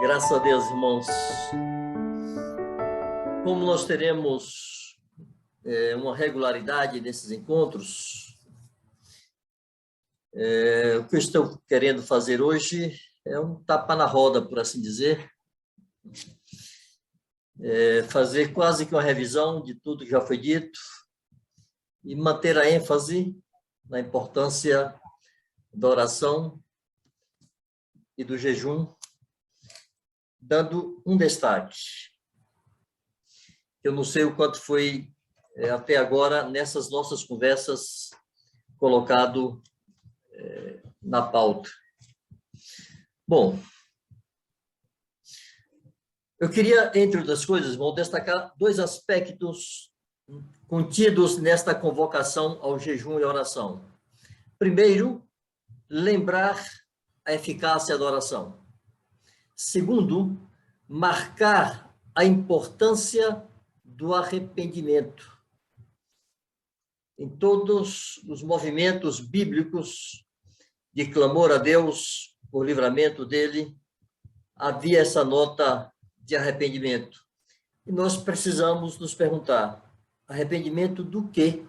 Graças a Deus, irmãos. Como nós teremos uma regularidade nesses encontros, o que eu estou querendo fazer hoje é um tapa na roda, por assim dizer. Fazer quase que uma revisão de tudo que já foi dito e manter a ênfase na importância da oração e do jejum, dando um destaque. Eu não sei o quanto foi até agora nessas nossas conversas colocado na pauta. Bom, eu queria, entre outras coisas, vou destacar dois aspectos contidos nesta convocação ao jejum e oração. Primeiro, lembrar a eficácia da oração. Segundo, marcar a importância do arrependimento. Em todos os movimentos bíblicos de clamor a Deus por livramento dele, havia essa nota de arrependimento. E nós precisamos nos perguntar, arrependimento do quê?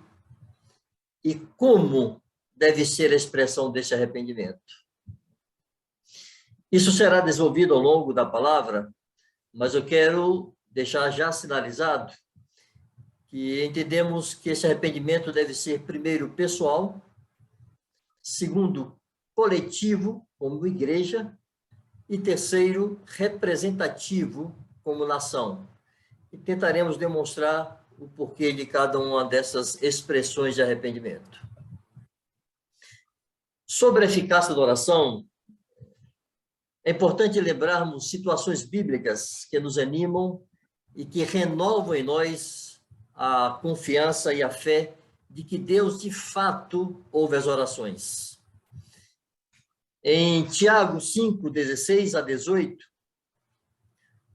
E como deve ser a expressão desse arrependimento? Isso será desenvolvido ao longo da palavra, mas eu quero deixar já sinalizado que entendemos que esse arrependimento deve ser, primeiro, pessoal, segundo, coletivo, como igreja, e terceiro, representativo, como nação. E tentaremos demonstrar o porquê de cada uma dessas expressões de arrependimento. Sobre a eficácia da oração, é importante lembrarmos situações bíblicas que nos animam e que renovam em nós a confiança e a fé de que Deus, de fato, ouve as orações. Em Tiago 5, 16 a 18,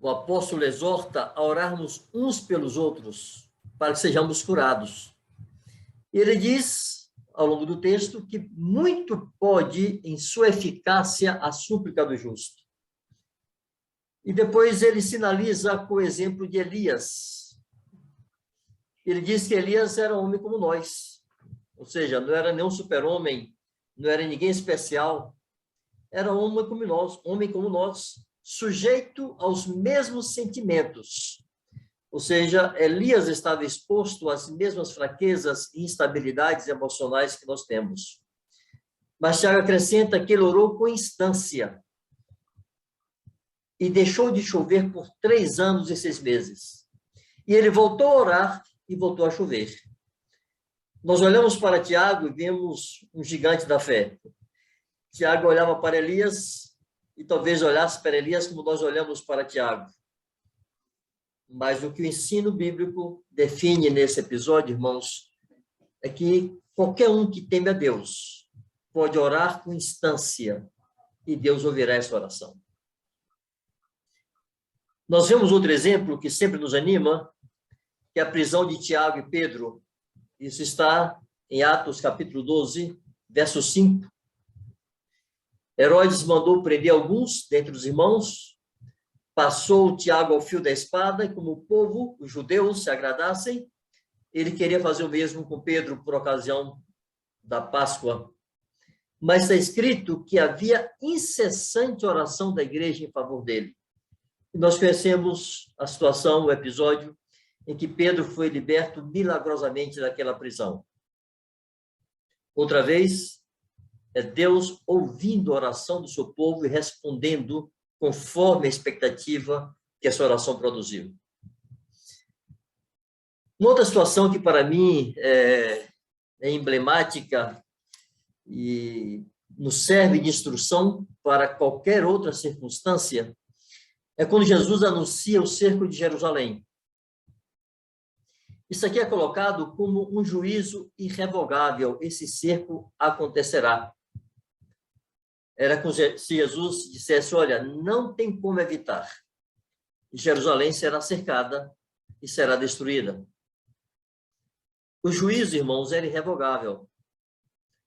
o apóstolo exorta a orarmos uns pelos outros para que sejamos curados. Ele diz, ao longo do texto, que muito pode, em sua eficácia, a súplica do justo. E depois ele sinaliza com o exemplo de Elias. Ele diz que Elias era um homem como nós, ou seja, não era nenhum super-homem, não era ninguém especial, era um homem como nós, sujeito aos mesmos sentimentos. Ou seja, Elias estava exposto às mesmas fraquezas e instabilidades emocionais que nós temos. Mas Tiago acrescenta que ele orou com instância e deixou de chover por 3 anos e 6 meses. E ele voltou a orar e voltou a chover. Nós olhamos para Tiago e vemos um gigante da fé. Tiago olhava para Elias e talvez olhasse para Elias como nós olhamos para Tiago. Mas o que o ensino bíblico define nesse episódio, irmãos, é que qualquer um que teme a Deus pode orar com instância e Deus ouvirá essa oração. Nós vemos outro exemplo que sempre nos anima, que é a prisão de Tiago e Pedro. Isso está em Atos capítulo 12, verso 5. Herodes mandou prender alguns dentre os irmãos, passou Tiago ao fio da espada, e como o povo, os judeus, se agradassem, ele queria fazer o mesmo com Pedro por ocasião da Páscoa. Mas está escrito que havia incessante oração da igreja em favor dele. E nós conhecemos a situação, o episódio, em que Pedro foi liberto milagrosamente daquela prisão. Outra vez, é Deus ouvindo a oração do seu povo e respondendo conforme a expectativa que essa oração produziu. Uma outra situação que para mim é emblemática e nos serve de instrução para qualquer outra circunstância é quando Jesus anuncia o cerco de Jerusalém. Isso aqui é colocado como um juízo irrevogável. Esse cerco acontecerá. Era como se Jesus dissesse, olha, não tem como evitar. Jerusalém será cercada e será destruída. O juízo, irmãos, era irrevogável.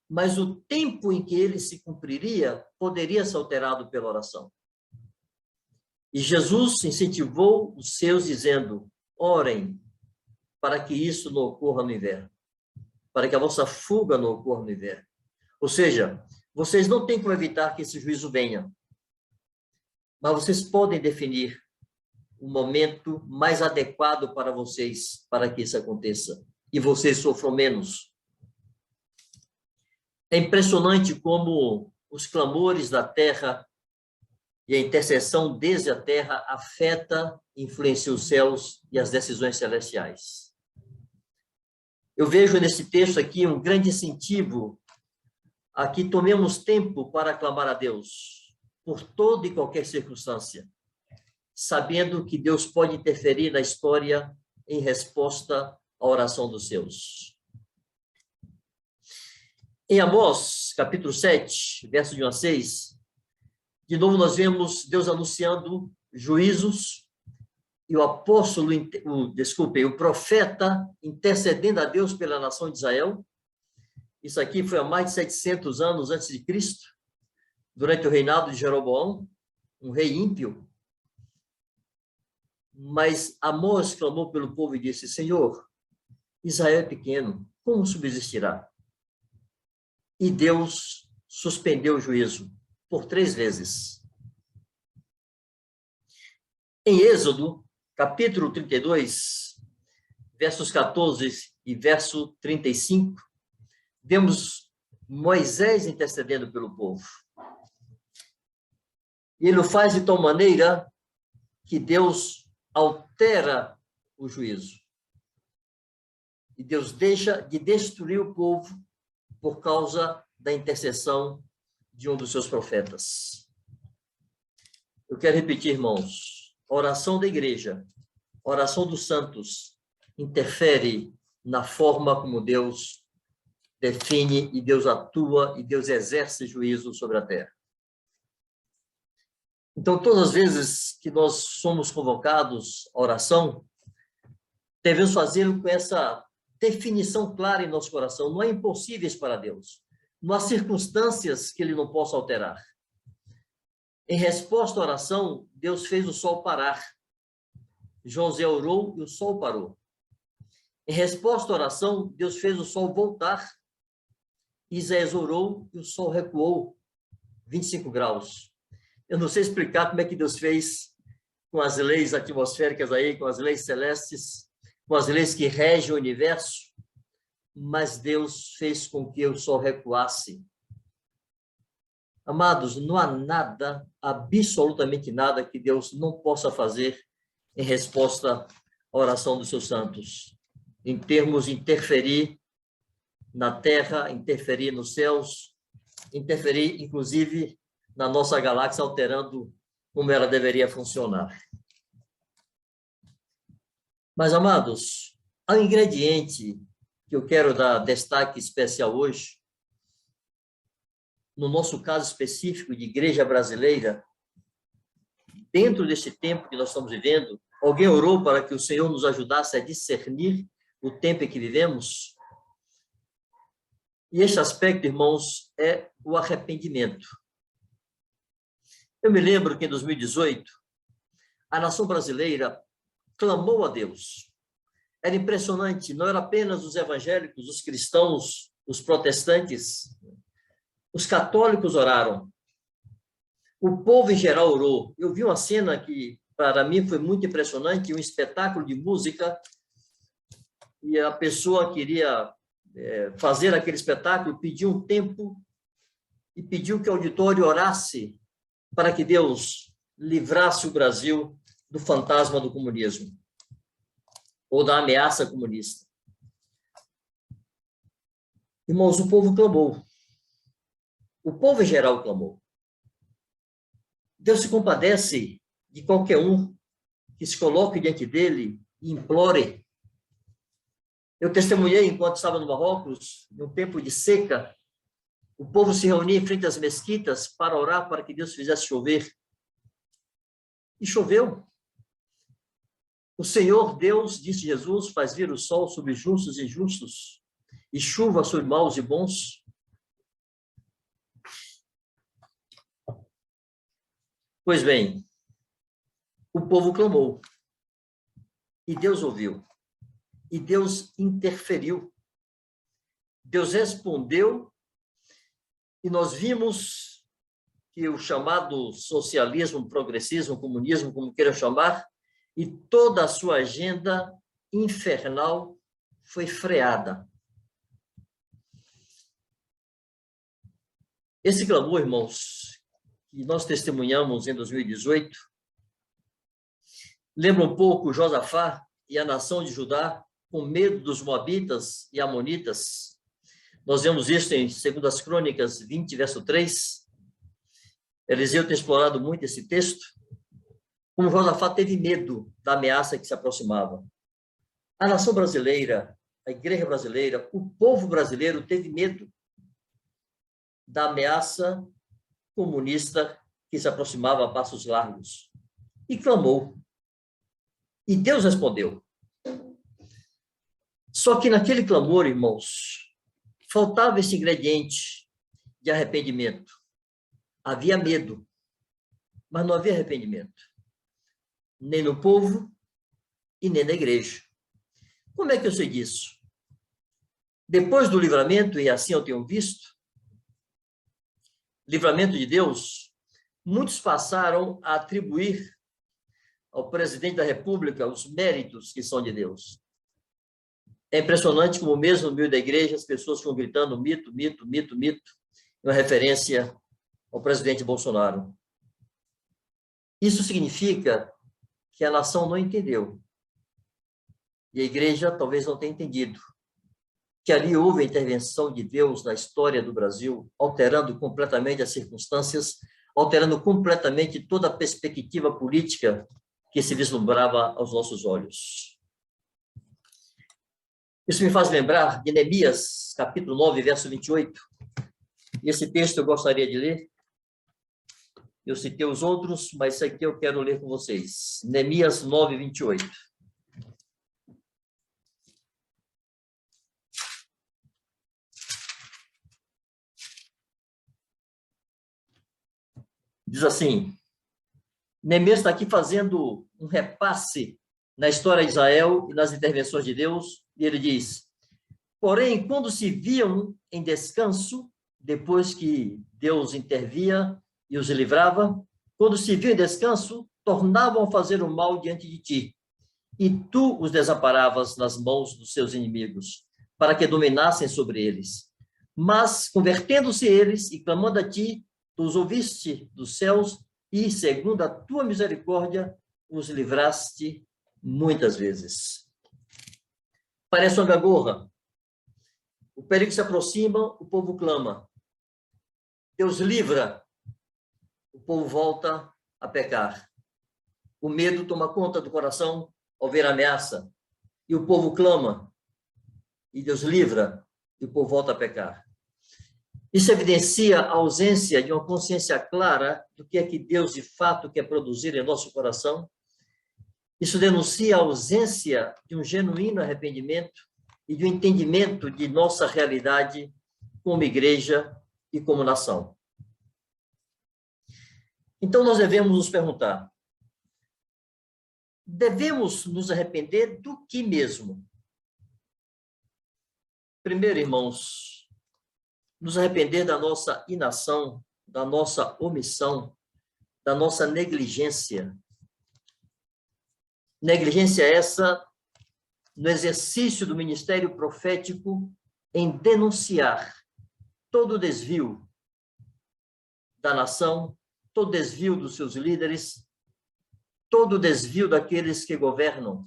Mas o tempo em que ele se cumpriria poderia ser alterado pela oração. E Jesus incentivou os seus dizendo: orem para que isso não ocorra no inverno, para que a vossa fuga não ocorra no inverno. Ou seja, vocês não têm como evitar que esse juízo venha, mas vocês podem definir o momento mais adequado para vocês, para que isso aconteça, e vocês sofram menos. É impressionante como os clamores da terra e a intercessão desde a terra afeta e influencia os céus e as decisões celestiais. Eu vejo nesse texto aqui um grande incentivo a que tomemos tempo para clamar a Deus, por toda e qualquer circunstância, sabendo que Deus pode interferir na história em resposta à oração dos seus. Em Amós, capítulo 7, verso de 1 a 6, de novo nós vemos Deus anunciando juízos e o profeta intercedendo a Deus pela nação de Israel. Isso aqui foi há mais de 700 anos antes de Cristo, durante o reinado de Jeroboão, um rei ímpio. Mas Amós clamou pelo povo e disse: Senhor, Israel é pequeno, como subsistirá? E Deus suspendeu o juízo por 3 vezes. Em Êxodo, capítulo 32, versos 14 e verso 35, vemos Moisés intercedendo pelo povo. E ele o faz de tal maneira que Deus altera o juízo. E Deus deixa de destruir o povo por causa da intercessão de um dos seus profetas. Eu quero repetir, irmãos, a oração da igreja, a oração dos santos, interfere na forma como Deus define e Deus atua e Deus exerce juízo sobre a terra. Então, todas as vezes que nós somos convocados à oração, devemos fazê-lo com essa definição clara em nosso coração. Não há impossíveis para Deus. Não há circunstâncias que Ele não possa alterar. Em resposta à oração, Deus fez o sol parar. José orou e o sol parou. Em resposta à oração, Deus fez o sol voltar. Isaías orou e o sol recuou 25 graus. Eu não sei explicar como é que Deus fez com as leis atmosféricas aí, com as leis celestes, com as leis que regem o universo, mas Deus fez com que o sol recuasse. Amados, não há nada, absolutamente nada, que Deus não possa fazer em resposta à oração dos seus santos, em termos de interferir na terra, interferir nos céus, interferir, inclusive, na nossa galáxia, alterando como ela deveria funcionar. Mas, amados, há um ingrediente que eu quero dar destaque especial hoje, no nosso caso específico de igreja brasileira. Dentro deste tempo que nós estamos vivendo, alguém orou para que o Senhor nos ajudasse a discernir o tempo em que vivemos? E este aspecto, irmãos, é o arrependimento. Eu me lembro que em 2018, a nação brasileira clamou a Deus. Era impressionante, não era apenas os evangélicos, os cristãos, os protestantes, os católicos oraram. O povo em geral orou. Eu vi uma cena que, para mim, foi muito impressionante, um espetáculo de música, e a pessoa queria fazer aquele espetáculo, pediu um tempo e pediu que o auditório orasse para que Deus livrasse o Brasil do fantasma do comunismo ou da ameaça comunista. Irmãos, o povo clamou. O povo em geral clamou. Deus se compadece de qualquer um que se coloque diante dele e implore. Eu testemunhei, enquanto estava no Marrocos, num tempo de seca, o povo se reunia em frente às mesquitas para orar para que Deus fizesse chover. E choveu. O Senhor Deus, disse Jesus, faz vir o sol sobre justos e injustos, e chuva sobre maus e bons. Pois bem, o povo clamou. E Deus ouviu. E Deus interferiu. Deus respondeu. E nós vimos que o chamado socialismo, progressismo, comunismo, como queira chamar, e toda a sua agenda infernal foi freada. Esse clamor, irmãos, que nós testemunhamos em 2018, lembra um pouco Josafá e a nação de Judá, com medo dos moabitas e amonitas. Nós vemos isso em 2 Crônicas 20, verso 3. Eliseu tem explorado muito esse texto. Como Josafá teve medo da ameaça que se aproximava. A nação brasileira, a igreja brasileira, o povo brasileiro teve medo da ameaça comunista que se aproximava a passos largos. E clamou. E Deus respondeu. Só que naquele clamor, irmãos, faltava esse ingrediente de arrependimento. Havia medo, mas não havia arrependimento. Nem no povo e nem na igreja. Como é que eu sei disso? Depois do livramento, e assim eu tenho visto, livramento de Deus, muitos passaram a atribuir ao presidente da República os méritos que são de Deus. É impressionante como mesmo no meio da igreja as pessoas ficam gritando mito, mito, mito, mito, uma referência ao presidente Bolsonaro. Isso significa que a nação não entendeu. E a igreja talvez não tenha entendido que ali houve a intervenção de Deus na história do Brasil, alterando completamente as circunstâncias, alterando completamente toda a perspectiva política que se vislumbrava aos nossos olhos. Isso me faz lembrar de Neemias, capítulo 9, verso 28. Esse texto eu gostaria de ler. Eu citei os outros, mas esse aqui eu quero ler com vocês. Neemias 9, 28. Diz assim, Neemias está aqui fazendo um repasse na história de Israel e nas intervenções de Deus, e ele diz, porém, quando se viam em descanso, depois que Deus intervia e os livrava, quando se viam em descanso, tornavam a fazer o mal diante de ti, e tu os desamparavas nas mãos dos seus inimigos, para que dominassem sobre eles. Mas, convertendo-se eles e clamando a ti, tu os ouviste dos céus e, segundo a tua misericórdia, os livraste muitas vezes. Parece uma gangorra. O perigo se aproxima, o povo clama. Deus livra, o povo volta a pecar. O medo toma conta do coração ao ver a ameaça. E o povo clama. E Deus livra, e o povo volta a pecar. Isso evidencia a ausência de uma consciência clara do que é que Deus, de fato, quer produzir em nosso coração. Isso denuncia a ausência de um genuíno arrependimento e de um entendimento de nossa realidade como igreja e como nação. Então, nós devemos nos perguntar, devemos nos arrepender do que mesmo? Primeiro, irmãos, nos arrepender da nossa inação, da nossa omissão, da nossa negligência. Negligência essa no exercício do ministério profético em denunciar todo o desvio da nação, todo o desvio dos seus líderes, todo o desvio daqueles que governam.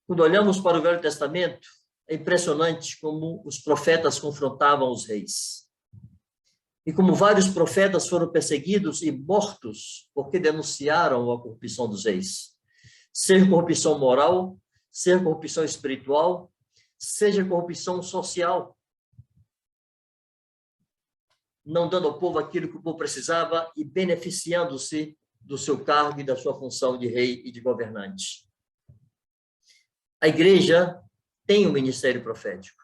Quando olhamos para o Velho Testamento, é impressionante como os profetas confrontavam os reis. E como vários profetas foram perseguidos e mortos porque denunciaram a corrupção dos reis. Seja corrupção moral, seja corrupção espiritual, seja corrupção social. Não dando ao povo aquilo que o povo precisava e beneficiando-se do seu cargo e da sua função de rei e de governante. A igreja tem um ministério profético.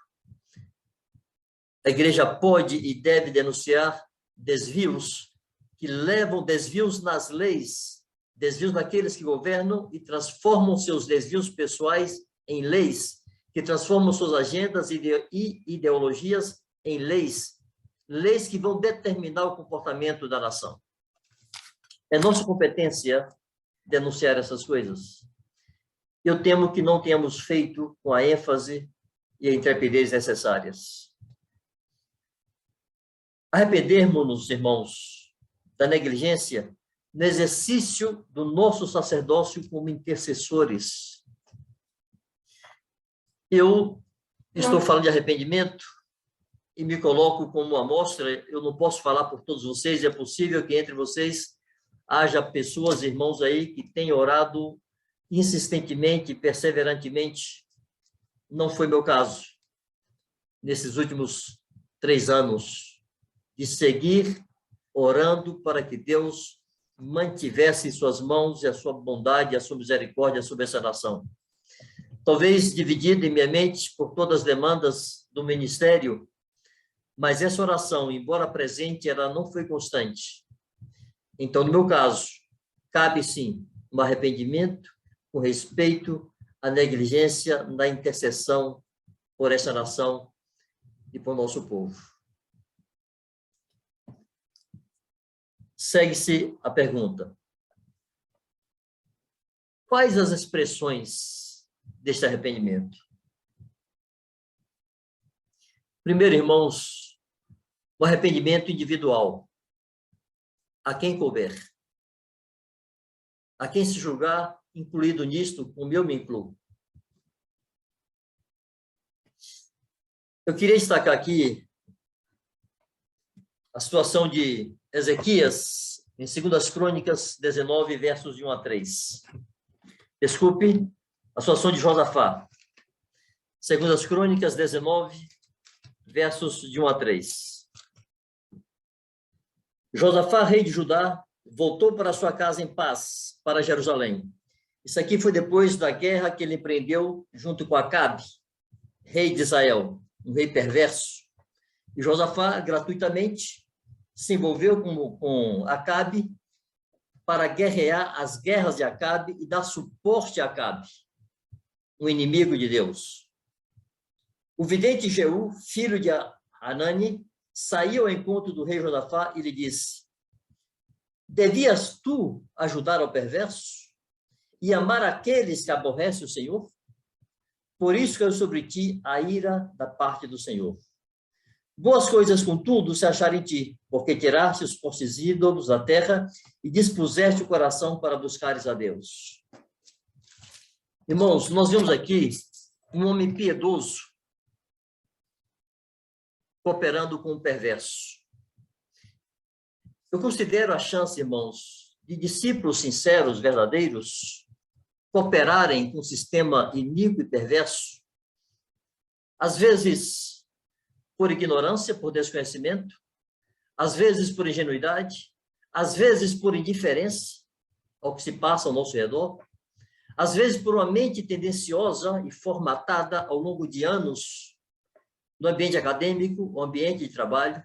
A igreja pode e deve denunciar desvios que levam desvios nas leis, desvios daqueles que governam e transformam seus desvios pessoais em leis, que transformam suas agendas e ideologias em leis, leis que vão determinar o comportamento da nação. É nossa competência denunciar essas coisas. Eu temo que não tenhamos feito com a ênfase e a intrepidez necessárias. Arrependermos-nos, irmãos, da negligência no exercício do nosso sacerdócio como intercessores. Eu estou falando de arrependimento e me coloco como amostra. Eu não posso falar por todos vocês, é possível que entre vocês haja pessoas, irmãos aí, que têm orado insistentemente, perseverantemente. Não foi meu caso, nesses últimos 3 anos, de seguir orando para que Deus mantivesse em suas mãos e a sua bondade, a sua misericórdia sobre essa nação. Talvez dividida em minha mente por todas as demandas do ministério, mas essa oração, embora presente, ela não foi constante. Então, no meu caso, cabe sim um arrependimento com respeito à negligência na intercessão por essa nação e por nosso povo. Segue-se a pergunta: quais as expressões deste arrependimento? Primeiro, irmãos, o arrependimento individual. A quem couber. A quem se julgar incluído nisto, como eu me incluo. Eu queria destacar aqui a situação de Ezequias, em 2 Crônicas 19, versos de 1 a 3. Desculpe, a situação de Josafá. 2 Crônicas 19, versos de 1 a 3. Josafá, rei de Judá, voltou para sua casa em paz, para Jerusalém. Isso aqui foi depois da guerra que ele empreendeu junto com Acabe, rei de Israel, um rei perverso. E Josafá, gratuitamente, se envolveu com Acabe para guerrear as guerras de Acabe e dar suporte a Acabe, um inimigo de Deus. O vidente Jeú, filho de Hanani, saiu ao encontro do rei Josafá e lhe disse: devias tu ajudar ao perverso e amar aqueles que aborrecem o Senhor? Por isso caiu sobre ti a ira da parte do Senhor. Boas coisas, contudo, se acharem em ti, porque tiraste os postes ídolos da terra e dispuseste o coração para buscares a Deus. Irmãos, nós vemos aqui um homem piedoso cooperando com o perverso. Eu considero a chance, irmãos, de discípulos sinceros, verdadeiros, cooperarem com o sistema iníquo e perverso, às vezes por ignorância, por desconhecimento, às vezes por ingenuidade, às vezes por indiferença ao que se passa ao nosso redor, às vezes por uma mente tendenciosa e formatada ao longo de anos no ambiente acadêmico, o ambiente de trabalho,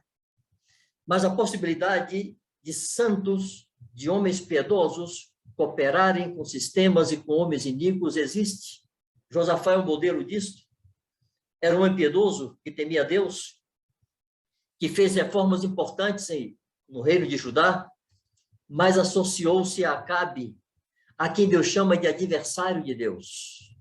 mas a possibilidade de santos, de homens piedosos, cooperarem com sistemas e com homens iníquos existe. Josafá é um modelo disso. Era um homem piedoso que temia Deus, que fez reformas importantes no reino de Judá, mas associou-se a Acabe, a quem Deus chama de adversário de Deus.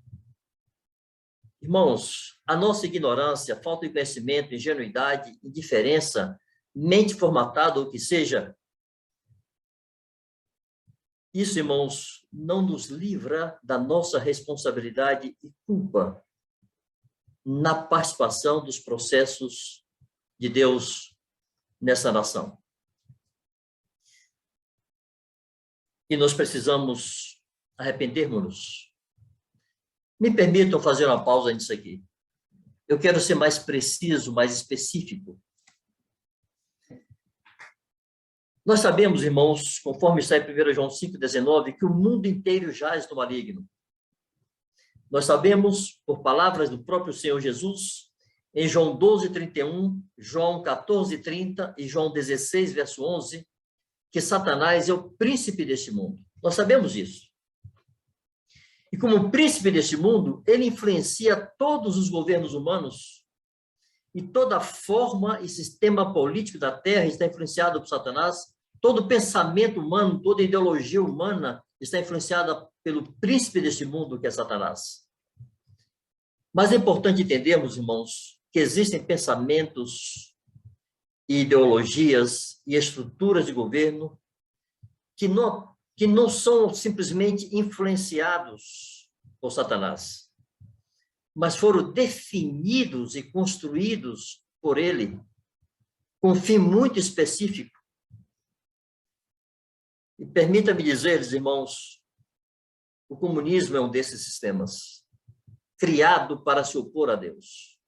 Irmãos, a nossa ignorância, falta de conhecimento, ingenuidade, indiferença, mente formatada, ou o que seja, isso, irmãos, não nos livra da nossa responsabilidade e culpa na participação dos processos de Deus nessa nação. E nós precisamos arrependermos-nos. Me permitam fazer uma pausa nisso aqui. Eu quero ser mais preciso, mais específico. Nós sabemos, irmãos, conforme está em 1 João 5,19, que o mundo inteiro jaz no maligno. Nós sabemos, por palavras do próprio Senhor Jesus, em João 12:31, João 14:30 e João 16, verso 11, que Satanás é o príncipe deste mundo. Nós sabemos isso. E como príncipe deste mundo, ele influencia todos os governos humanos e toda forma e sistema político da Terra está influenciado por Satanás. Todo pensamento humano, toda ideologia humana está influenciada pelo príncipe deste mundo, que é Satanás. Mas é importante entendermos, irmãos, que existem pensamentos e ideologias e estruturas de governo que não são simplesmente influenciados por Satanás, mas foram definidos e construídos por ele com um fim muito específico. E permita-me dizer, irmãos, o comunismo é um desses sistemas, criado para se opor a Deus.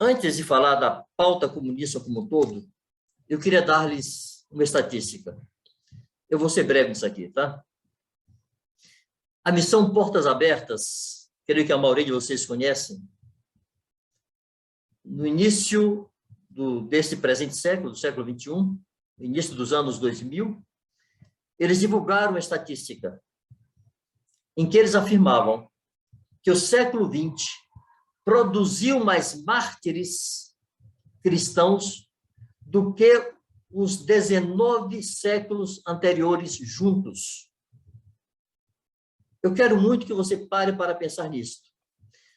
Antes de falar da pauta comunista como um todo, eu queria dar-lhes uma estatística. Eu vou ser breve nisso aqui, tá? A missão Portas Abertas, creio que a maioria de vocês conhecem, no início desse presente século, do século XXI, no início dos anos 2000, eles divulgaram uma estatística em que eles afirmavam que o século XX produziu mais mártires cristãos do que os 19 séculos anteriores juntos. Eu quero muito que você pare para pensar nisso.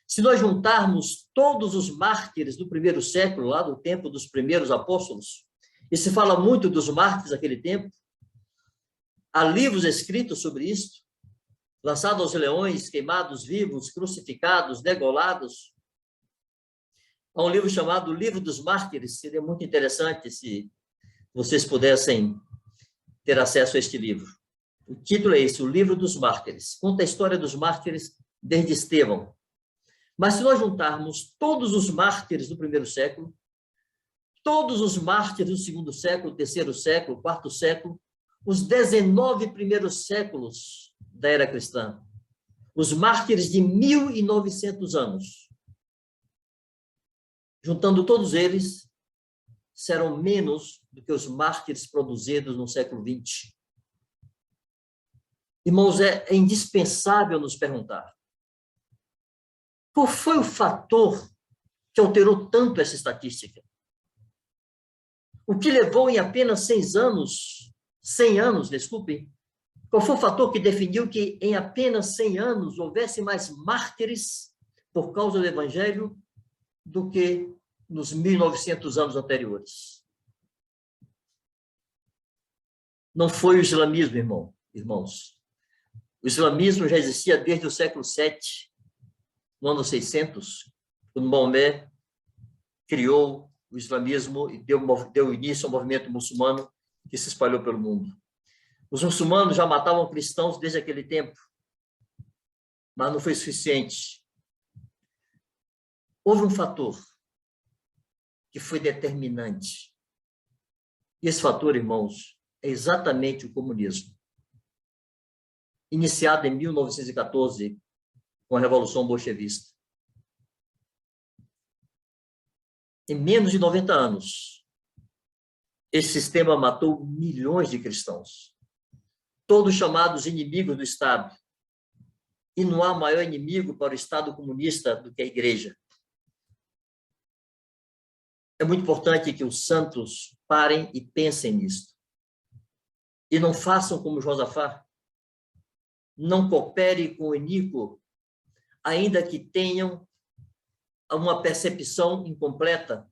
Se nós juntarmos todos os mártires do primeiro século, lá do tempo dos primeiros apóstolos, e se fala muito dos mártires daquele tempo, há livros escritos sobre isso, lançados aos leões, queimados vivos, crucificados, degolados. Há um livro chamado Livro dos Mártires, seria muito interessante se vocês pudessem ter acesso a este livro. O título é esse, O Livro dos Mártires. Conta a história dos mártires desde Estevão. Mas se nós juntarmos todos os mártires do primeiro século, todos os mártires do segundo século, terceiro século, quarto século, os 19 primeiros séculos da era cristã, os mártires de 1.900 anos, juntando todos eles, serão menos do que os mártires produzidos no século XX. Irmãos, é indispensável nos perguntar: qual foi o fator que alterou tanto essa estatística? O que levou em apenas 100 anos, desculpem, qual foi o fator que definiu que em apenas 100 anos houvesse mais mártires por causa do Evangelho do que nos 1.900 anos anteriores? Não foi o islamismo, irmãos. O islamismo já existia desde o século VII, no ano 600, quando Maomé criou o islamismo e deu início ao movimento muçulmano que se espalhou pelo mundo. Os muçulmanos já matavam cristãos desde aquele tempo, mas não foi suficiente. Houve um fator que foi determinante. E esse fator, irmãos, é exatamente o comunismo. Iniciado em 1914, com a Revolução Bolchevista. Em menos de 90 anos, esse sistema matou milhões de cristãos, todos chamados inimigos do Estado. E não há maior inimigo para o Estado comunista do que a Igreja. É muito importante que os santos parem e pensem nisso. E não façam como Josafá. Não coopere com o iníquo, ainda que tenham uma percepção incompleta.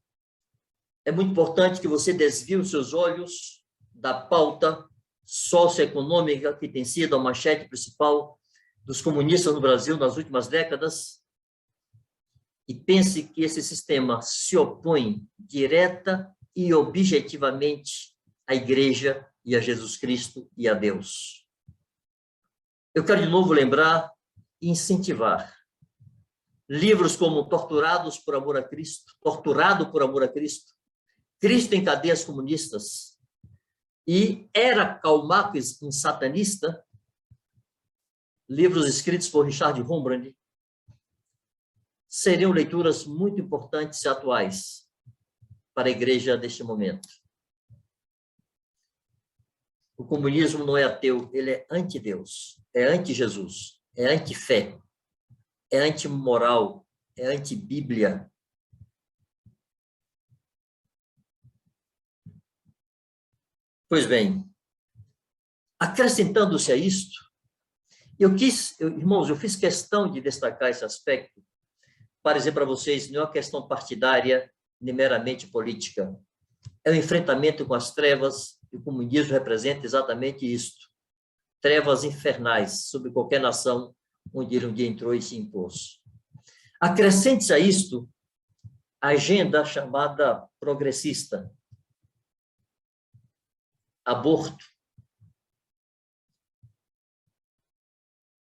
É muito importante que você desvie os seus olhos da pauta socioeconômica que tem sido a manchete principal dos comunistas no Brasil nas últimas décadas e pense que esse sistema se opõe direta e objetivamente à Igreja e a Jesus Cristo e a Deus. Eu quero de novo lembrar e incentivar livros como Torturado por Amor a Cristo, Cristo em Cadeias Comunistas e Era Karl Marx um Satanista, livros escritos por Richard Rembrandt, seriam leituras muito importantes e atuais para a igreja neste momento. O comunismo não é ateu, ele é anti-Deus, é anti-Jesus, é anti-fé, é anti-moral, é anti-Bíblia. Pois bem, acrescentando-se a isto, irmãos, eu fiz questão de destacar esse aspecto para dizer para vocês, não é uma questão partidária, nem meramente política. É um enfrentamento com as trevas, e o comunismo representa exatamente isto. Trevas infernais sobre qualquer nação onde ele um dia entrou e se impôs. Acrescente-se a isto a agenda chamada progressista. Aborto.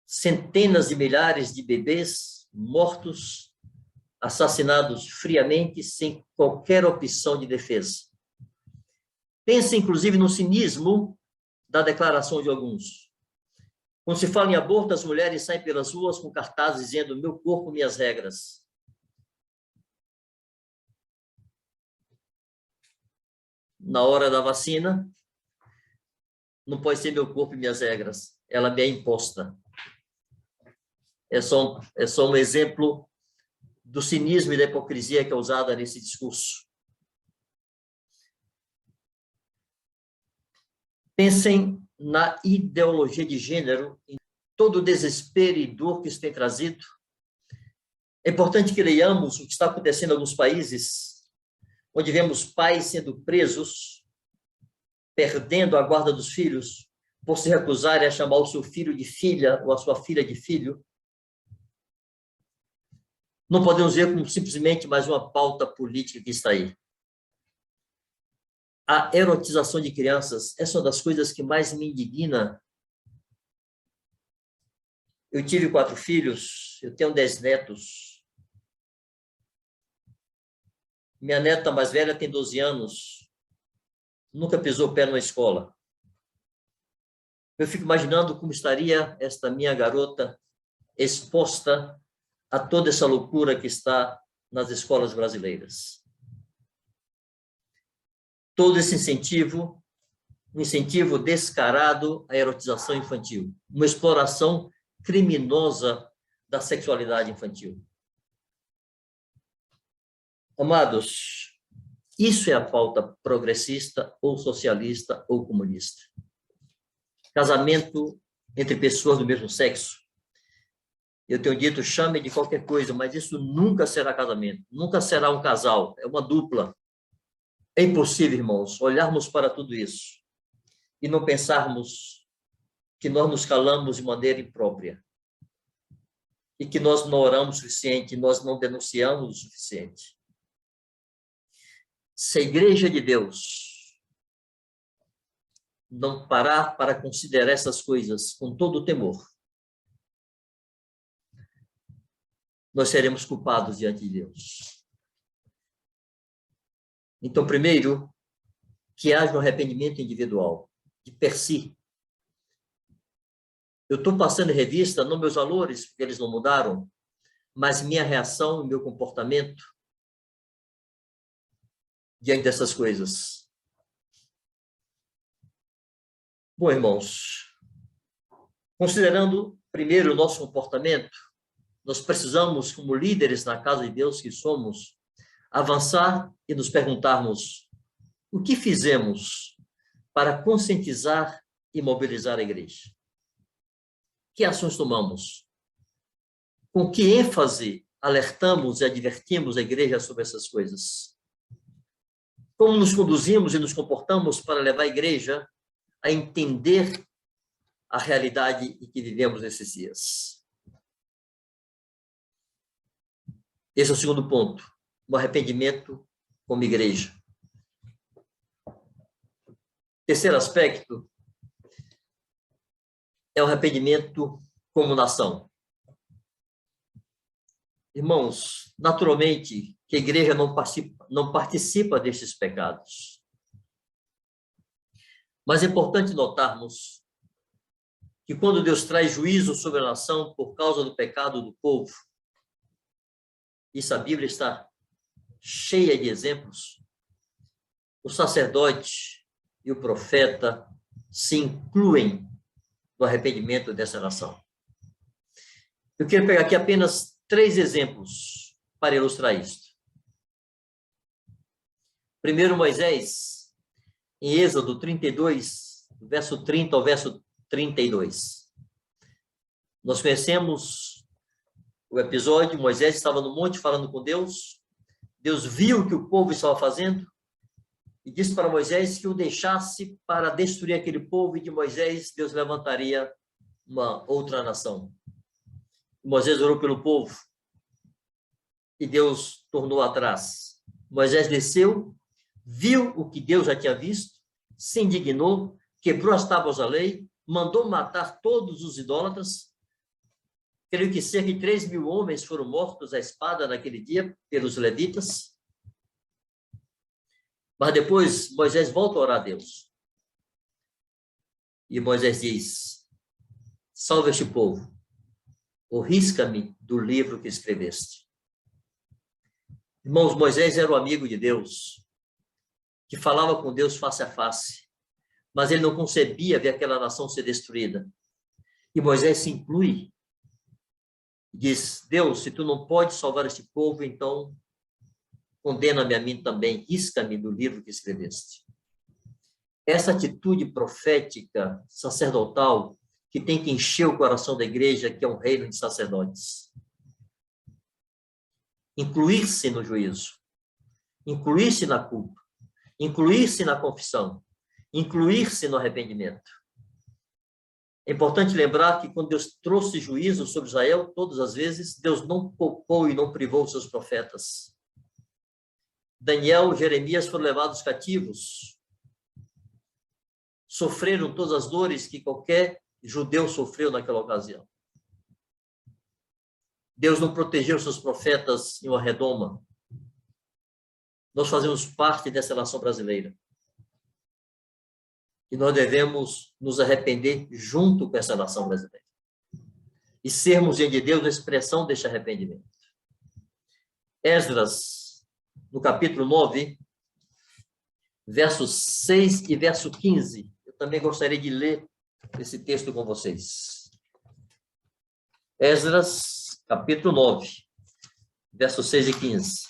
Centenas de milhares de bebês mortos, assassinados friamente, sem qualquer opção de defesa. Pense, inclusive, no cinismo da declaração de alguns. Quando se fala em aborto, as mulheres saem pelas ruas com cartazes dizendo: meu corpo, minhas regras. Na hora da vacina, não pode ser meu corpo e minhas regras. Ela me é imposta. É só um exemplo do cinismo e da hipocrisia que é usada nesse discurso. Pensem na ideologia de gênero, em todo o desespero e dor que isso tem trazido. É importante que leiamos o que está acontecendo em alguns países, onde vemos pais sendo presos, perdendo a guarda dos filhos, por se recusarem a chamar o seu filho de filha ou a sua filha de filho. Não podemos ver como simplesmente mais uma pauta política que está aí. A erotização de crianças, essa é uma das coisas que mais me indigna. Eu tive 4 filhos, eu tenho 10 netos. Minha neta mais velha tem 12 anos, nunca pisou o pé numa escola. Eu fico imaginando como estaria esta minha garota exposta a toda essa loucura que está nas escolas brasileiras. Todo esse incentivo, um incentivo descarado à erotização infantil, uma exploração criminosa da sexualidade infantil. Amados, isso é a pauta progressista ou socialista ou comunista. Casamento entre pessoas do mesmo sexo. Eu tenho dito, chame de qualquer coisa, mas isso nunca será casamento, nunca será um casal, é uma dupla. É impossível, irmãos, olharmos para tudo isso e não pensarmos que nós nos calamos de maneira imprópria e que nós não oramos o suficiente, nós não denunciamos o suficiente. Se a Igreja de Deus não parar para considerar essas coisas com todo o temor, nós seremos culpados diante de Deus. Então, primeiro, que haja um arrependimento individual, de per si. Eu estou passando em revista, não meus valores, porque eles não mudaram, mas minha reação e meu comportamento diante dessas coisas. Bom, irmãos, considerando primeiro o nosso comportamento, nós precisamos, como líderes na casa de Deus que somos, avançar e nos perguntarmos o que fizemos para conscientizar e mobilizar a igreja. Que ações tomamos? Com que ênfase alertamos e advertimos a igreja sobre essas coisas? Como nos conduzimos e nos comportamos para levar a igreja a entender a realidade em que vivemos nesses dias? Esse é o segundo ponto, o arrependimento como igreja. Terceiro aspecto é o arrependimento como nação. Irmãos, naturalmente que a igreja não participa destes pecados. Mas é importante notarmos que quando Deus traz juízo sobre a nação por causa do pecado do povo, isso a Bíblia está cheia de exemplos, o sacerdote e o profeta se incluem no arrependimento dessa nação. Eu quero pegar aqui apenas 3 exemplos para ilustrar isto. Primeiro, Moisés, em Êxodo 32, verso 30 ao verso 32. Nós conhecemos o episódio. Moisés estava no monte falando com Deus. Deus viu o que o povo estava fazendo e disse para Moisés que o deixasse para destruir aquele povo, e de Moisés Deus levantaria uma outra nação. Moisés orou pelo povo e Deus tornou atrás. Moisés desceu, viu o que Deus já tinha visto, se indignou, quebrou as tábuas da lei, mandou matar todos os idólatras. Creio que cerca de 3.000 homens foram mortos à espada naquele dia pelos levitas. Mas depois Moisés volta a orar a Deus. E Moisés diz: salva este povo, ou risca-me do livro que escreveste. Irmãos, Moisés era o amigo de Deus, que falava com Deus face a face, mas ele não concebia ver aquela nação ser destruída. E Moisés se inclui. Diz: Deus, se tu não podes salvar este povo, então condena-me a mim também, risca-me do livro que escreveste. Essa atitude profética, sacerdotal, que tem que encher o coração da igreja, que é um reino de sacerdotes. Incluir-se no juízo, incluir-se na culpa, incluir-se na confissão, incluir-se no arrependimento. É importante lembrar que quando Deus trouxe juízo sobre Israel, todas as vezes, Deus não poupou e não privou os seus profetas. Daniel e Jeremias foram levados cativos, sofreram todas as dores que qualquer judeu sofreu naquela ocasião. Deus não protegeu seus profetas em uma redoma. Nós fazemos parte dessa nação brasileira. E nós devemos nos arrepender junto com essa nação brasileira. E sermos diante de Deus a expressão deste arrependimento. Esdras, no capítulo 9, versos 6 e verso 15. Eu também gostaria de ler esse texto com vocês. Esdras, capítulo 9, versos 6 e 15.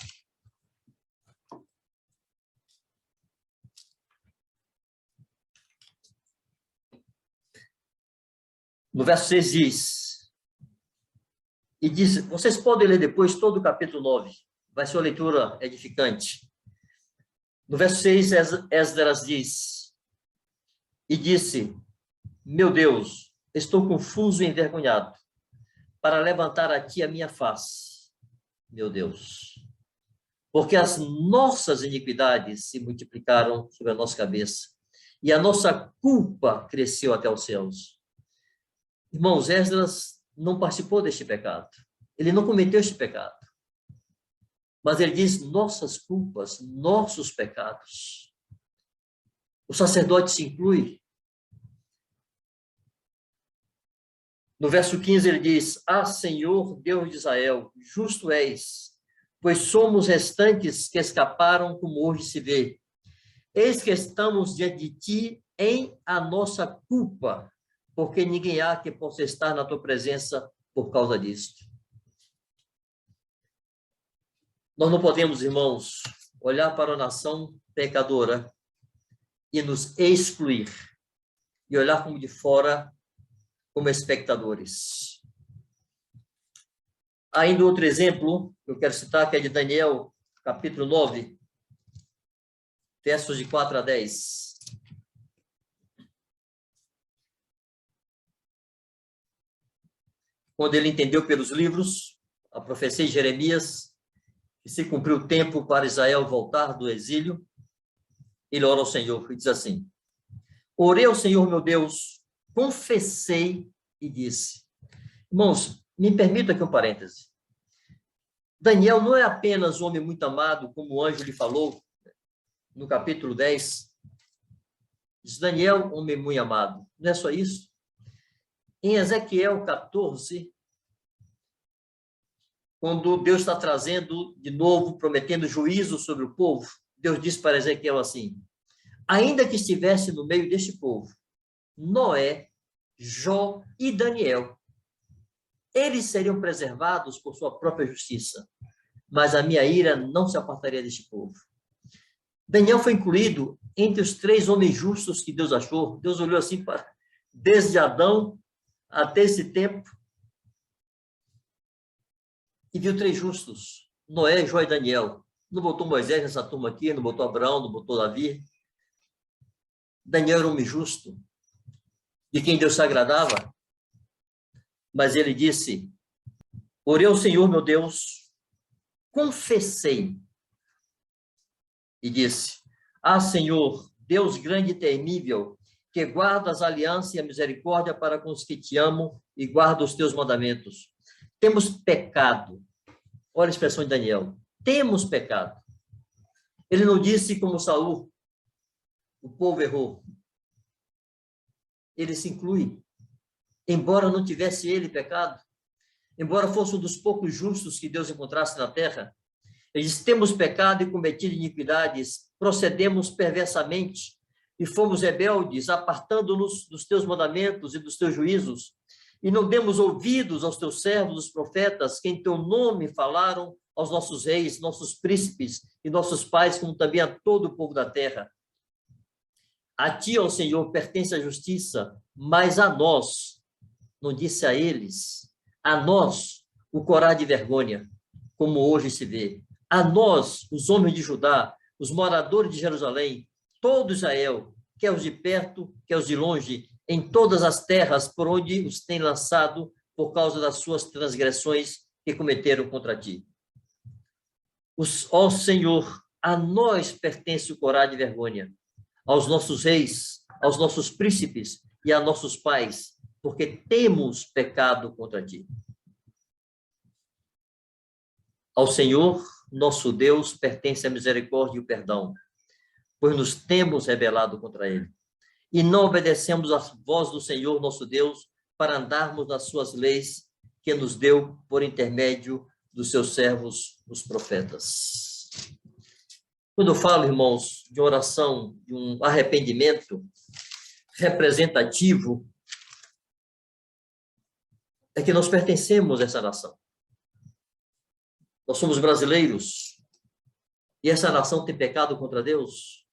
No verso 6 diz, e diz, vocês podem ler depois todo o capítulo 9, vai ser uma leitura edificante. No verso 6, Esdras diz, e disse, meu Deus, estou confuso e envergonhado, para levantar aqui a minha face, meu Deus, porque as nossas iniquidades se multiplicaram sobre a nossa cabeça, e a nossa culpa cresceu até os céus. Irmãos, Esdras não participou deste pecado, ele não cometeu este pecado, mas ele diz nossas culpas, nossos pecados. O sacerdote se inclui. No verso 15 ele diz, ah, Senhor, Deus de Israel, justo és, pois somos restantes que escaparam como hoje se vê. Eis que estamos diante de ti em a nossa culpa, porque ninguém há que possa estar na tua presença por causa disto. Nós não podemos, irmãos, olhar para a nação pecadora e nos excluir, e olhar como de fora, como espectadores. Ainda outro exemplo, que eu quero citar, que é de Daniel, capítulo 9, versos de 4 a 10. Quando ele entendeu pelos livros a profecia de Jeremias, que se cumpriu o tempo para Israel voltar do exílio, ele ora ao Senhor e diz assim, orei ao Senhor meu Deus, confessei e disse. Irmãos, me permita aqui um parêntese. Daniel não é apenas um homem muito amado, como o anjo lhe falou no capítulo 10. Diz Daniel, homem muito amado. Não é só isso. Em Ezequiel 14, quando Deus está trazendo de novo, prometendo juízo sobre o povo, Deus disse para Ezequiel assim: ainda que estivesse no meio deste povo, Noé, Jó e Daniel, eles seriam preservados por sua própria justiça, mas a minha ira não se apartaria deste povo. Daniel foi incluído entre os 3 homens justos que Deus achou. Deus olhou assim para, desde Adão até esse tempo, e viu 3 justos: Noé, Jó e Daniel. Não botou Moisés nessa turma aqui, não botou Abraão, não botou Davi. Daniel era um homem justo, de quem Deus se agradava, mas ele disse: orei ao Senhor, meu Deus, confessei, e disse: ah, Senhor, Deus grande e temível, que guarda as alianças e a misericórdia para com os que te amam e guarda os teus mandamentos. Temos pecado. Olha a expressão de Daniel: temos pecado. Ele não disse como Saul, o povo errou. Ele se inclui. Embora não tivesse ele pecado, embora fosse um dos poucos justos que Deus encontrasse na terra, ele diz: temos pecado e cometido iniquidades, procedemos perversamente e fomos rebeldes, apartando-nos dos teus mandamentos e dos teus juízos, e não demos ouvidos aos teus servos, os profetas, que em teu nome falaram aos nossos reis, nossos príncipes e nossos pais, como também a todo o povo da terra. A ti, ó Senhor, pertence a justiça, mas a nós, não disse a eles, a nós o corar de vergonha, como hoje se vê. A nós, os homens de Judá, os moradores de Jerusalém, todo Israel, quer os de perto, quer os de longe, em todas as terras por onde os tem lançado por causa das suas transgressões que cometeram contra ti. Ó Senhor, a nós pertence o corar de vergonha, aos nossos reis, aos nossos príncipes e a nossos pais, porque temos pecado contra ti. Ao Senhor, nosso Deus, pertence a misericórdia e o perdão, pois nos temos rebelado contra ele. E não obedecemos à voz do Senhor, nosso Deus, para andarmos nas suas leis que nos deu por intermédio dos seus servos, os profetas. Quando eu falo, irmãos, de oração, de um arrependimento representativo, é que nós pertencemos a essa nação. Nós somos brasileiros e essa nação tem pecado contra Deus.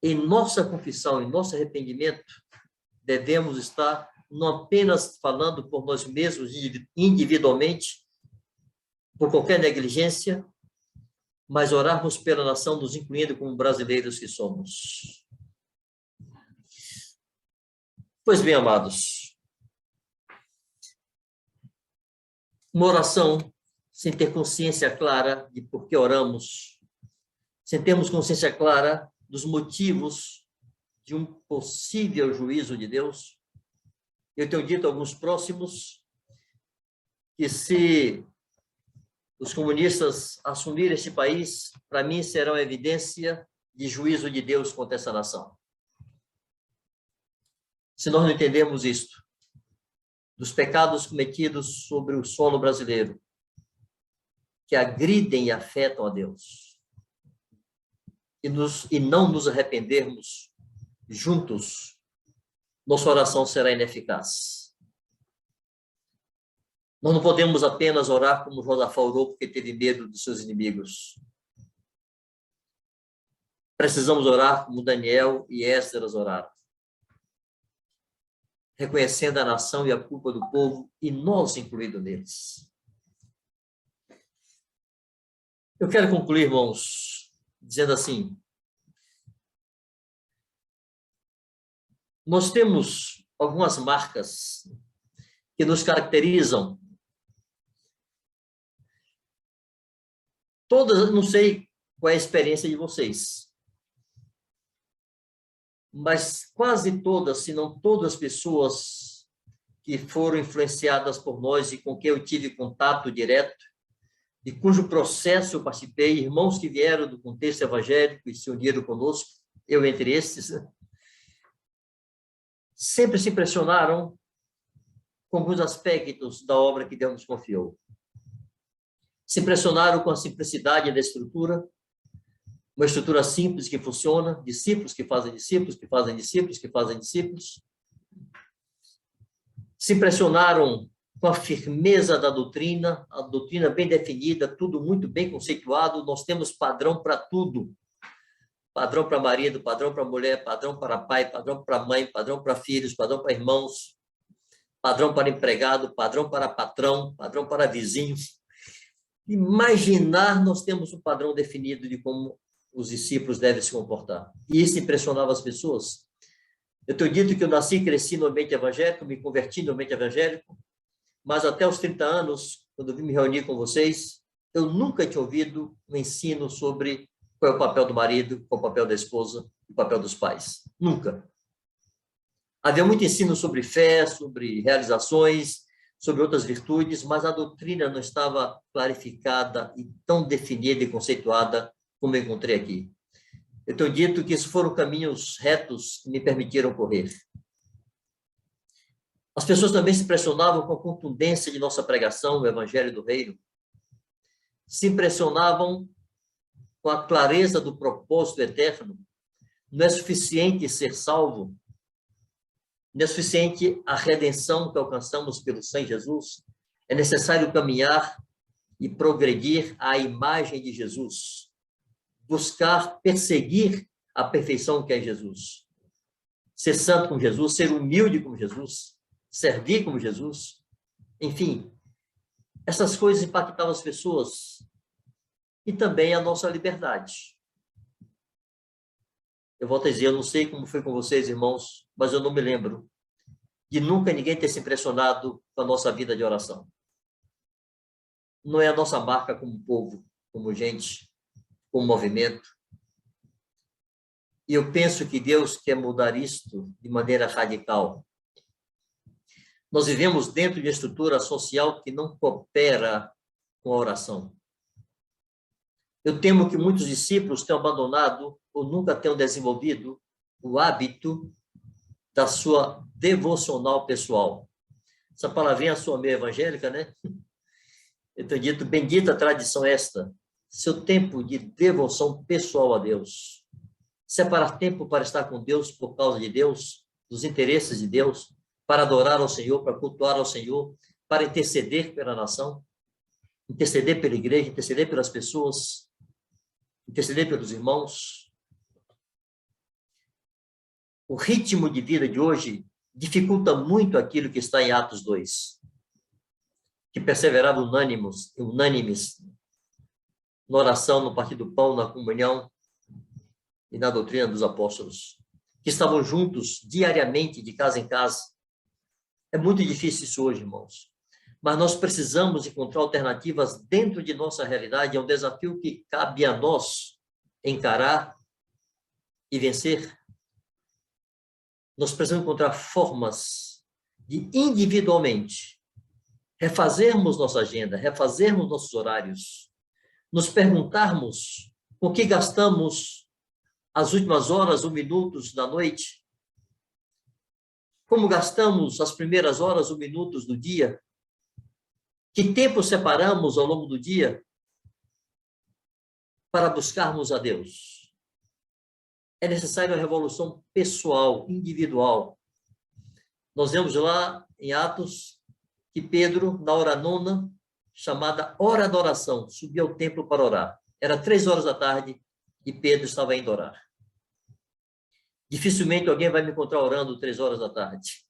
Em nossa confissão, em nosso arrependimento, devemos estar não apenas falando por nós mesmos individualmente, por qualquer negligência, mas orarmos pela nação, nos incluindo como brasileiros que somos. Pois bem, amados, uma oração sem ter consciência clara de por que oramos, sem termos consciência clara dos motivos de um possível juízo de Deus. Eu tenho dito a alguns próximos que se os comunistas assumirem este país, para mim será uma evidência de juízo de Deus contra essa nação. Se nós não entendemos isto, dos pecados cometidos sobre o solo brasileiro, que agridem e afetam a Deus, e não nos arrependermos juntos, nossa oração será ineficaz. Nós não podemos apenas orar como Josafá orou porque teve medo dos seus inimigos. Precisamos orar como Daniel e Esdras oraram, reconhecendo a nação e a culpa do povo, e nós incluídos neles. Eu quero concluir, irmãos, dizendo assim: nós temos algumas marcas que nos caracterizam. Todas, não sei qual é a experiência de vocês, mas quase todas, se não todas as pessoas que foram influenciadas por nós e com quem eu tive contato direto, e cujo processo eu participei, irmãos que vieram do contexto evangélico e se uniram conosco, eu entre estes, sempre se impressionaram com alguns aspectos da obra que Deus nos confiou. Se impressionaram com a simplicidade da estrutura, uma estrutura simples que funciona, discípulos que fazem discípulos, que fazem discípulos, que fazem discípulos. Se impressionaram com a firmeza da doutrina, a doutrina bem definida, tudo muito bem conceituado, nós temos padrão para tudo. Padrão para marido, padrão para mulher, padrão para pai, padrão para mãe, padrão para filhos, padrão para irmãos, padrão para empregado, padrão para patrão, padrão para vizinhos. Imaginar, nós temos um padrão definido de como os discípulos devem se comportar. E isso impressionava as pessoas. Eu tenho dito que eu nasci e cresci no ambiente evangélico, me converti no ambiente evangélico, mas até os 30 anos, quando eu vim me reunir com vocês, eu nunca tinha ouvido um ensino sobre qual é o papel do marido, qual é o papel da esposa, o papel dos pais. Nunca. Havia muito ensino sobre fé, sobre realizações, sobre outras virtudes, mas a doutrina não estava clarificada e tão definida e conceituada como eu encontrei aqui. Eu tenho dito que esses foram caminhos retos que me permitiram correr. As pessoas também se impressionavam com a contundência de nossa pregação, o Evangelho do Reino. Se impressionavam com a clareza do propósito eterno. Não é suficiente ser salvo, não é suficiente a redenção que alcançamos pelo sangue de Jesus. É necessário caminhar e progredir à imagem de Jesus. Buscar, perseguir a perfeição que é Jesus. Ser santo como Jesus, ser humilde como Jesus, servir como Jesus. Enfim, essas coisas impactavam as pessoas e também a nossa liberdade. Eu volto a dizer, eu não sei como foi com vocês, irmãos, mas eu não me lembro de nunca ninguém ter se impressionado com a nossa vida de oração. Não é a nossa marca como povo, como gente, como movimento. E eu penso que Deus quer mudar isto de maneira radical. Nós vivemos dentro de uma estrutura social que não coopera com a oração. Eu temo que muitos discípulos tenham abandonado ou nunca tenham desenvolvido o hábito da sua devocional pessoal. Essa palavrinha sua meio evangélica, né? Eu tenho dito, bendita tradição esta, seu tempo de devoção pessoal a Deus. Separar tempo para estar com Deus por causa de Deus, dos interesses de Deus, para adorar ao Senhor, para cultuar ao Senhor, para interceder pela nação, interceder pela igreja, interceder pelas pessoas, interceder pelos irmãos. O ritmo de vida de hoje dificulta muito aquilo que está em Atos 2, que perseveravam unânimes na oração, no partir do pão, na comunhão e na doutrina dos apóstolos, que estavam juntos diariamente, de casa em casa. É muito difícil isso hoje, irmãos. Mas nós precisamos encontrar alternativas dentro de nossa realidade. É um desafio que cabe a nós encarar e vencer. Nós precisamos encontrar formas de individualmente refazermos nossa agenda, refazermos nossos horários, nos perguntarmos com que gastamos as últimas horas ou minutos da noite, como gastamos as primeiras horas ou minutos do dia, que tempo separamos ao longo do dia para buscarmos a Deus. É necessário a revolução pessoal, individual. Nós vemos lá em Atos que Pedro, na hora nona, chamada hora da oração, subiu ao templo para orar. Era 3 horas da tarde e Pedro estava indo orar. Dificilmente alguém vai me encontrar orando 3 horas da tarde.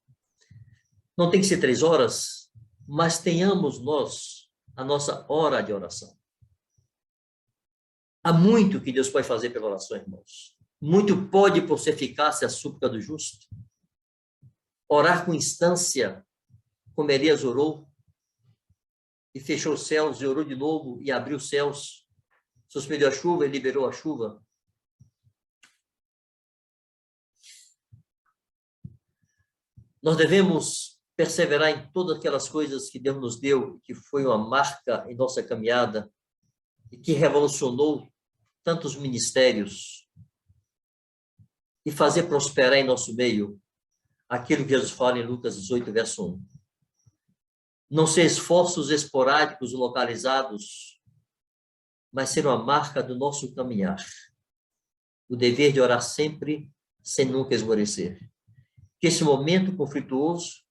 Não tem que ser 3 horas, mas tenhamos nós a nossa hora de oração. Há muito que Deus pode fazer pela oração, irmãos. Muito pode por ser eficaz a súplica do justo. Orar com instância, como Elias orou, e fechou os céus, e orou de novo, e abriu os céus, suspendeu a chuva e liberou a chuva. Nós devemos perseverar em todas aquelas coisas que Deus nos deu, que foi uma marca em nossa caminhada, e que revolucionou tantos ministérios, e fazer prosperar em nosso meio aquilo que Jesus fala em Lucas 18, verso 1. Não ser esforços esporádicos localizados, mas ser uma marca do nosso caminhar. o dever de orar sempre, sem nunca esmorecer. Que esse momento conflituoso,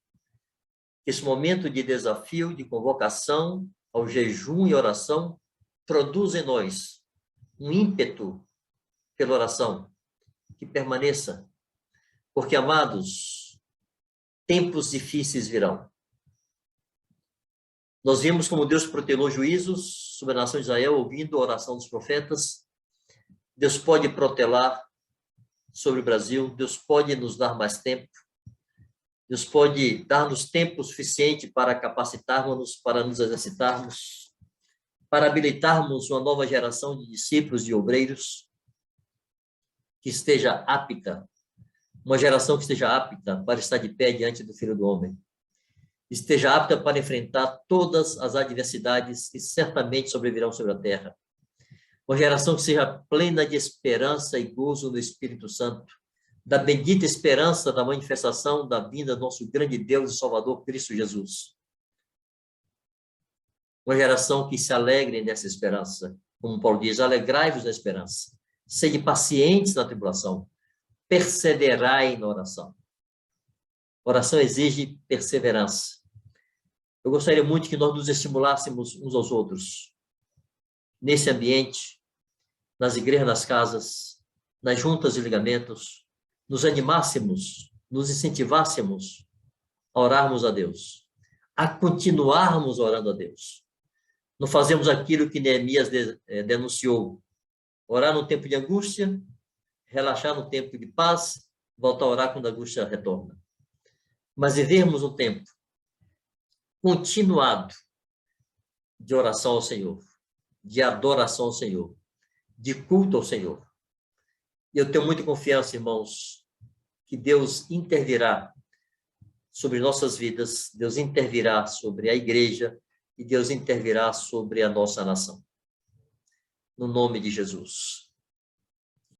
esse momento de desafio, de convocação ao jejum e oração, produza em nós um ímpeto pela oração, que permaneça. Porque, amados, tempos difíceis virão. Nós vimos como Deus protelou juízos sobre a nação de Israel, ouvindo a oração dos profetas. Deus pode protelar sobre o Brasil, Deus pode nos dar mais tempo, Deus pode dar-nos tempo suficiente para capacitarmos-nos, para nos exercitarmos, para habilitarmos uma nova geração de discípulos e obreiros que esteja apta, uma geração que esteja apta para estar de pé diante do Filho do Homem, esteja apta para enfrentar todas as adversidades que certamente sobrevirão sobre a terra. Uma geração que seja plena de esperança e gozo no Espírito Santo, da bendita esperança da manifestação da vinda do nosso grande Deus e Salvador Cristo Jesus. Uma geração que se alegre nessa esperança. Como Paulo diz, alegrai-vos na esperança. Sede pacientes na tribulação. Perseverai na oração. Oração exige perseverança. Eu gostaria muito que nós nos estimulássemos uns aos outros, nesse ambiente, nas igrejas, nas casas, nas juntas e ligamentos, nos animássemos, nos incentivássemos a orarmos a Deus, a continuarmos orando a Deus. Não fazemos aquilo que Neemias denunciou, orar no tempo de angústia, relaxar no tempo de paz, voltar a orar quando a angústia retorna. Mas vivermos um tempo continuado de oração ao Senhor, de adoração ao Senhor, de culto ao Senhor. E eu tenho muita confiança, irmãos, que Deus intervirá sobre nossas vidas, Deus intervirá sobre a igreja e Deus intervirá sobre a nossa nação. No nome de Jesus.